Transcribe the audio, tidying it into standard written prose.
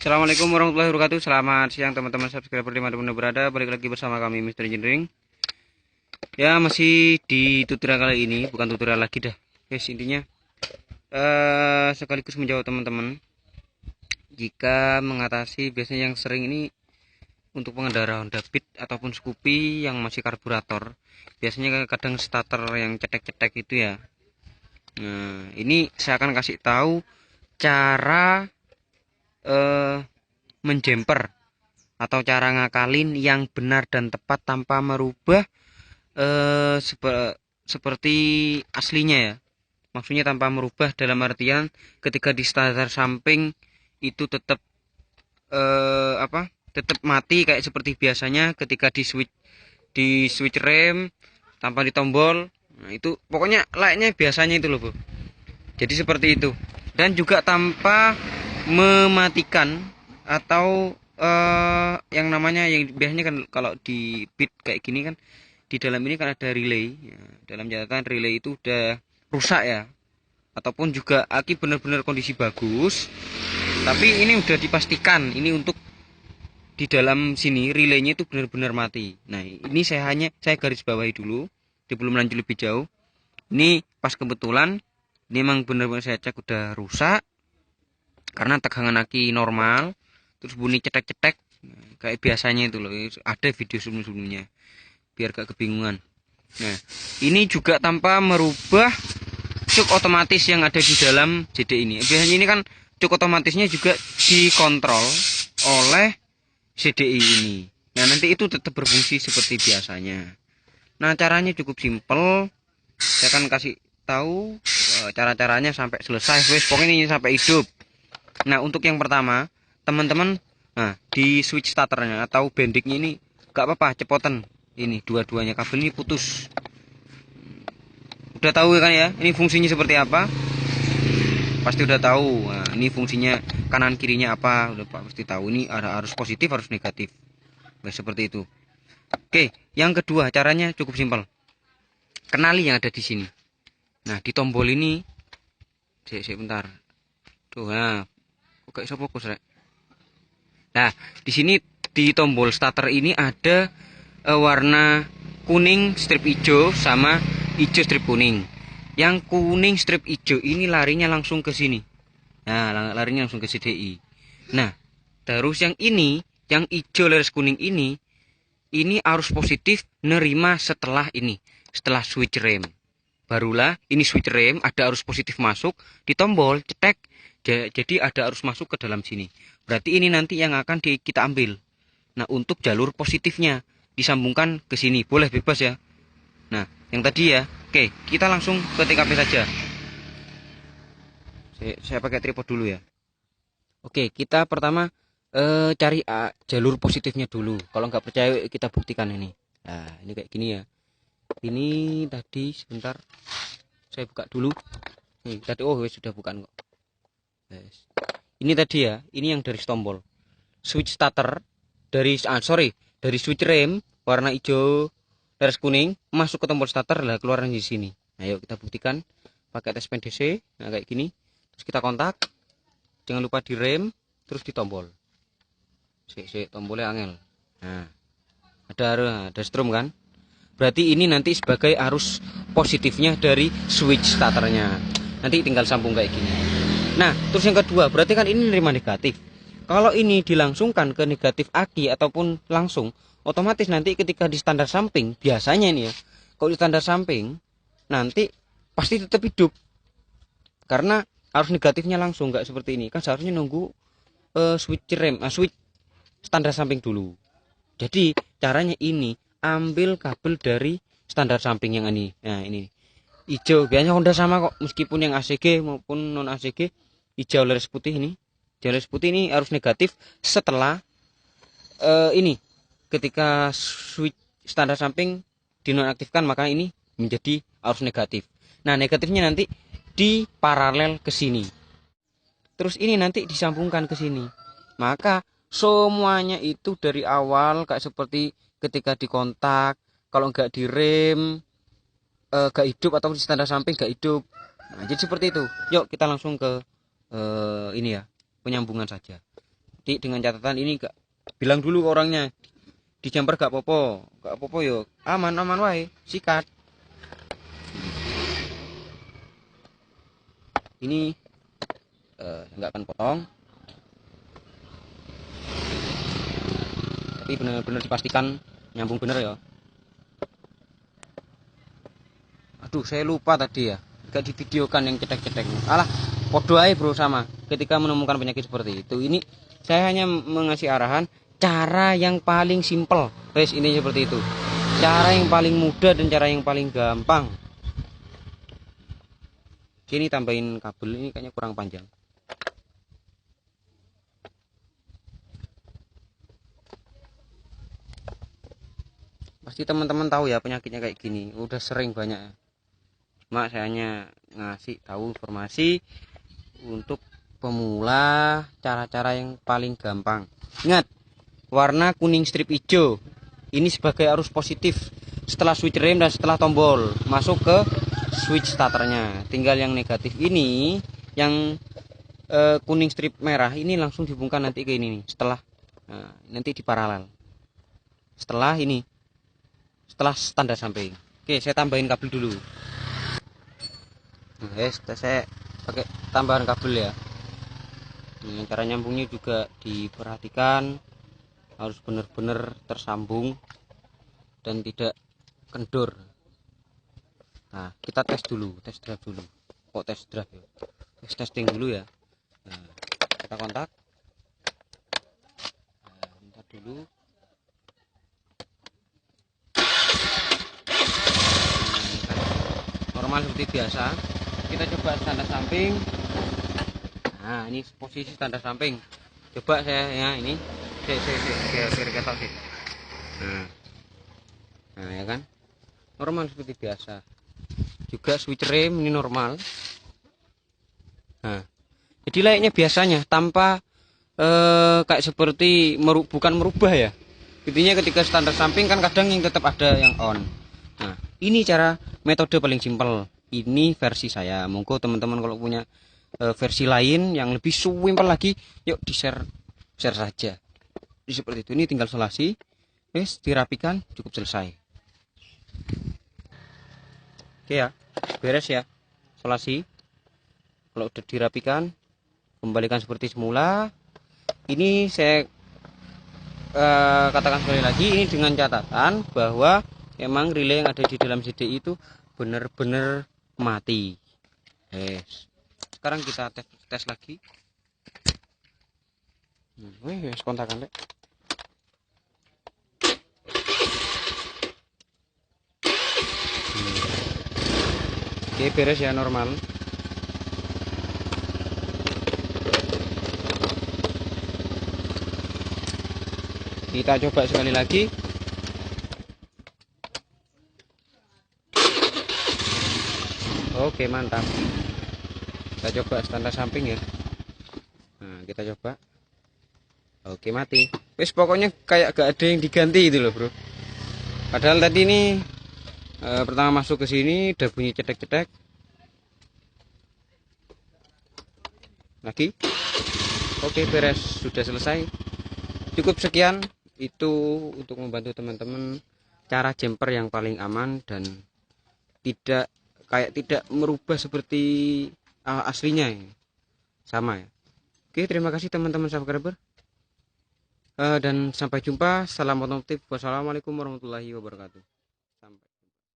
Assalamualaikum warahmatullahi wabarakatuh. Selamat siang teman-teman subscriber dimanapun berada. Balik lagi bersama kami Mr. Engineering. Ya, masih di tutorial kali ini, bukan tutorial lagi dah. Guys, intinya sekaligus menjawab teman-teman jika mengatasi biasanya yang sering ini untuk pengendara Honda Beat ataupun Scoopy yang masih karburator. Biasanya kadang starter yang cetek-cetek itu ya. Nah, ini saya akan kasih tahu cara menjemper atau cara ngakalin yang benar dan tepat tanpa merubah seperti aslinya ya. Maksudnya tanpa merubah dalam artian ketika di starter samping itu tetap tetap mati kayak seperti biasanya ketika di switch rem tanpa ditombol. Nah, itu pokoknya layaknya biasanya itu loh, Bu. Jadi seperti itu. Dan juga tanpa mematikan atau yang namanya yang biasanya kan kalau di Beat kayak gini kan di dalam ini kan ada relay ya, dalam catatan relay itu udah rusak ya, ataupun juga aki benar-benar kondisi bagus tapi ini udah dipastikan ini untuk di dalam sini relaynya itu benar-benar mati. Nah, ini saya garis bawahi dulu sebelum lanjut lebih jauh. Ini pas kebetulan ini memang benar-benar saya cek udah rusak karena tegangan aki normal terus bunyi cetek-cetek kayak biasanya itu loh. Ada video sebelum-sebelumnya biar gak kebingungan. Nah, ini juga tanpa merubah cuk otomatis yang ada di dalam JD ini. Biasanya ini kan cuk otomatisnya juga dikontrol oleh CDI ini. Nah, nanti itu tetap berfungsi seperti biasanya. Nah, caranya cukup simpel. Saya akan kasih tahu cara-caranya sampai selesai. Wes, pokoknya ini sampai hidup. Nah, untuk yang pertama, teman-teman, nah di switch starternya atau bendiknya ini gak apa-apa cepotan. Ini dua-duanya kabel ini putus. Udah tahu kan ya? Ini fungsinya seperti apa? Pasti udah tahu. Nah, ini fungsinya kanan kirinya apa? Udah pasti tahu. Ini ada arus positif, arus negatif. Nah, seperti itu. Oke, yang kedua caranya cukup simpel. Kenali yang ada di sini. Nah, di tombol ini, bentar. Tuh, nah, kok iso fokus, Rek? Nah, di sini di tombol starter ini ada warna kuning strip hijau sama hijau strip kuning. Yang kuning strip hijau ini larinya langsung ke sini. Nah, larinya langsung ke CDI. Nah, terus yang ini, yang hijau laris kuning ini arus positif nerima setelah ini, setelah switch rem. Barulah ini switch rem ada arus positif masuk di tombol cetek. Jadi ada arus masuk ke dalam sini. Berarti ini nanti yang akan kita ambil. Nah, untuk jalur positifnya disambungkan ke sini. Boleh bebas ya. Nah, yang tadi ya. Oke, kita langsung ke TKP saja. Saya pakai tripod dulu ya. Oke, kita pertama cari jalur positifnya dulu. Kalau nggak percaya kita buktikan ini. Nah, ini kayak gini ya. Ini tadi sebentar saya buka dulu. Nih, tadi sudah bukan kok. Yes. Ini tadi ya, ini yang dari tombol switch starter dari switch rem warna hijau garis kuning masuk ke tombol starter lah, keluarnya di sini. Nah, yuk kita buktikan pakai tes pen DC. Nah, kayak gini. Terus kita kontak. Jangan lupa di rem terus di tombol. Tombolnya angel. Nah, ada strum kan? Berarti ini nanti sebagai arus positifnya dari switch starternya. Nanti tinggal sambung kayak gini. Nah, terus yang kedua, berarti kan ini nerima negatif. Kalau ini dilangsungkan ke negatif aki ataupun langsung, otomatis nanti ketika di standar samping, biasanya ini ya, kalau di standar samping, nanti pasti tetap hidup. Karena arus negatifnya langsung, nggak seperti ini. Kan seharusnya nunggu switch rem, switch standar samping dulu. Jadi, caranya ini, ambil kabel dari standar samping yang ini. Nah, ini. Hijau, biasanya Honda sama kok, meskipun yang ACG maupun non ACG, hijau laris putih ini. Garis putih ini arus negatif setelah ini ketika switch standar samping dinonaktifkan, maka ini menjadi arus negatif. Nah, negatifnya nanti di paralel ke sini. Terus ini nanti disambungkan ke sini. Maka semuanya itu dari awal kayak seperti ketika dikontak, kalau nggak direm gak hidup atau di standar samping gak hidup. Nah, jadi seperti itu. Yuk kita langsung ke ini ya, penyambungan saja. dengan catatan ini gak bilang dulu ke orangnya di jumper gak popo yo aman wae sikat. Ini nggak akan potong, tapi benar-benar dipastikan nyambung bener ya. Aduh, saya lupa tadi ya, gak divideokan yang cetek-cetek. Alah, podo aja bro, sama ketika menemukan penyakit seperti itu. Ini saya hanya mengasih arahan cara yang paling simpel, guys. Ini seperti itu, cara yang paling mudah dan cara yang paling gampang. Ini tambahin kabel, ini kayaknya kurang panjang. Pasti teman-teman tahu ya penyakitnya kayak gini, udah sering banyak. Cuma saya hanya ngasih tahu informasi untuk pemula, cara-cara yang paling gampang. Ingat, warna kuning strip hijau ini sebagai arus positif setelah switch rem dan setelah tombol masuk ke switch starternya. Tinggal yang negatif ini, yang kuning strip merah ini langsung dihubungkan nanti ke ini nih, setelah nanti di paralel setelah ini, setelah tanda samping. Oke, saya tambahin kabel dulu. Nah, saya pakai tambahan kabel ya. Ini cara nyambungnya juga diperhatikan, harus benar-benar tersambung dan tidak kendor. Nah, kita tes dulu, tes drive dulu. Kok tes drive ya? Tes testing dulu ya. Nah, kita kontak. Nah, bentar dulu. Normal seperti biasa. Kita coba tanda samping. Nah, ini posisi tanda samping. Coba saya ya ini. Biar ketok sih. Nah, ya kan? Normal seperti biasa. Juga switch rem ini normal. Nah, jadi layaknya biasanya tanpa kayak seperti bukan merubah ya. Intinya ketika standar samping kan kadang yang tetap ada yang on. Nah, ini cara metode paling simpel. Ini versi saya. Monggo teman-teman kalau punya versi lain yang lebih simpel lagi, yuk di share saja. Jadi seperti itu. Ini tinggal solasi, dirapikan, cukup selesai. Oke ya, beres ya solasi. Kalau udah dirapikan, kembalikan seperti semula. Ini saya katakan sekali lagi, ini dengan catatan bahwa emang relay yang ada di dalam CDI itu benar-benar mati. Sekarang kita tes lagi. Kontakan deh. Oke, beres ya, normal. Kita coba sekali lagi. Oke, mantap. Kita coba standar samping ya. Nah, kita coba. Oke, mati. Wes pokoknya kayak gak ada yang diganti itu loh bro. Padahal tadi ini pertama masuk ke sini udah bunyi cetek-cetek. Lagi. Oke, beres, sudah selesai. Cukup sekian itu untuk membantu teman-teman cara jumper yang paling aman dan tidak merubah seperti aslinya ya. Sama ya. Oke, terima kasih teman-teman subscriber. Dan sampai jumpa. Salam otomotif. Wassalamualaikum warahmatullahi wabarakatuh.